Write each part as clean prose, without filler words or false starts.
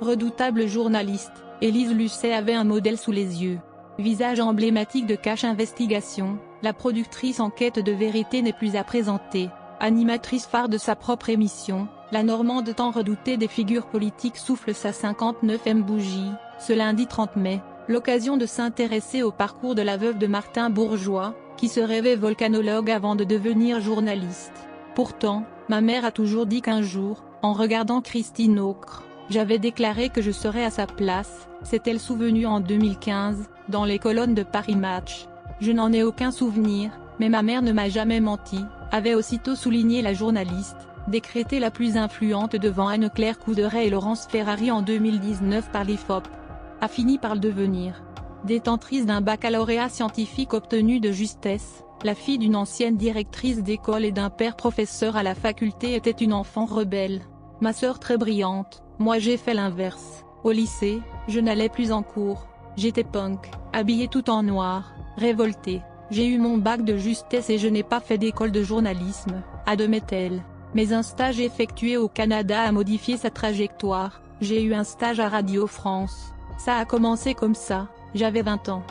redoutable journaliste, Élise Lucet avait un modèle sous les yeux. Visage emblématique de Cache Investigation, la productrice en quête de vérité n'est plus à présenter. Animatrice phare de sa propre émission, la Normande tant redoutée des figures politiques souffle sa 59e bougie, ce lundi 30 mai, l'occasion de s'intéresser au parcours de la veuve de Martin Bourgeois, qui se rêvait volcanologue avant de devenir journaliste. Pourtant, ma mère a toujours dit qu'un jour, en regardant Christine Aucre, j'avais déclaré que je serais à sa place, s'est-elle souvenue en 2015, dans les colonnes de Paris Match. Je n'en ai aucun souvenir, mais ma mère ne m'a jamais menti, avait aussitôt souligné la journaliste, décrétée la plus influente devant Anne-Claire Coudray et Laurence Ferrari en 2019 par l'IFOP. A fini par le devenir. Détentrice d'un baccalauréat scientifique obtenu de justesse, la fille d'une ancienne directrice d'école et d'un père professeur à la faculté était une enfant rebelle. Ma sœur très brillante, moi j'ai fait l'inverse. Au lycée, je n'allais plus en cours, j'étais punk, habillée tout en noir, révoltée. J'ai eu mon bac de justesse et je n'ai pas fait d'école de journalisme, admet-elle. Mais un stage effectué au Canada a modifié sa trajectoire, j'ai eu un stage à Radio France. Ça a commencé comme ça, j'avais 20 ans.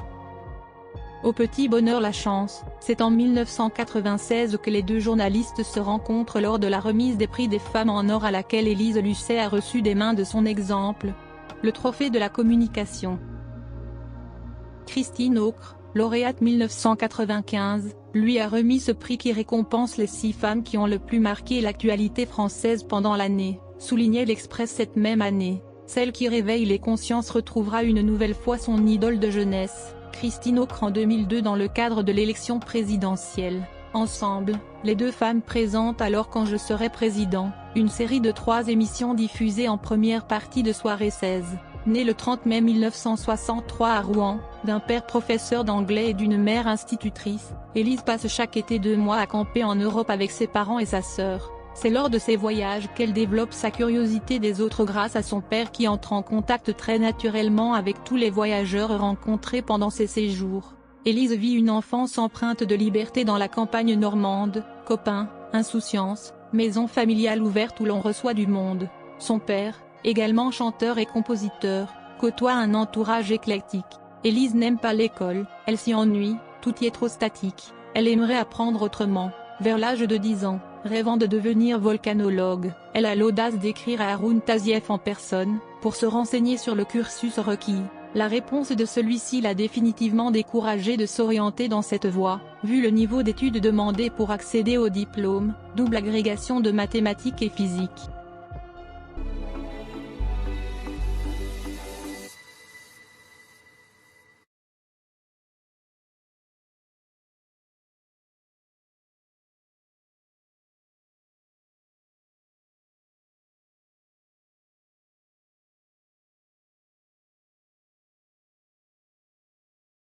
Au petit bonheur la chance, c'est en 1996 que les deux journalistes se rencontrent lors de la remise des prix des femmes en or à laquelle Élise Lucet a reçu des mains de son exemple le trophée de la communication. Christine Aucre, lauréate 1995, lui a remis ce prix qui récompense les 6 femmes qui ont le plus marqué l'actualité française pendant l'année, soulignait l'Express cette même année. Celle qui réveille les consciences retrouvera une nouvelle fois son idole de jeunesse, Christine Aucre en 2002 dans le cadre de l'élection présidentielle. Ensemble, les deux femmes présentent alors Quand je serai président, une série de 3 émissions diffusées en première partie de Soirée 16. Née le 30 mai 1963 à Rouen, d'un père professeur d'anglais et d'une mère institutrice, Élise passe chaque été 2 mois à camper en Europe avec ses parents et sa sœur. C'est lors de ces voyages qu'elle développe sa curiosité des autres grâce à son père qui entre en contact très naturellement avec tous les voyageurs rencontrés pendant ses séjours. Élise vit une enfance empreinte de liberté dans la campagne normande, copains, insouciance, maison familiale ouverte où l'on reçoit du monde. Son père, également chanteur et compositeur, côtoie un entourage éclectique. Élise n'aime pas l'école, elle s'y ennuie, tout y est trop statique, elle aimerait apprendre autrement. Vers l'âge de 10 ans, rêvant de devenir volcanologue, elle a l'audace d'écrire à Haroun Tazieff en personne, pour se renseigner sur le cursus requis. La réponse de celui-ci l'a définitivement découragée de s'orienter dans cette voie, vu le niveau d'études demandé pour accéder au diplôme, double agrégation de mathématiques et physique.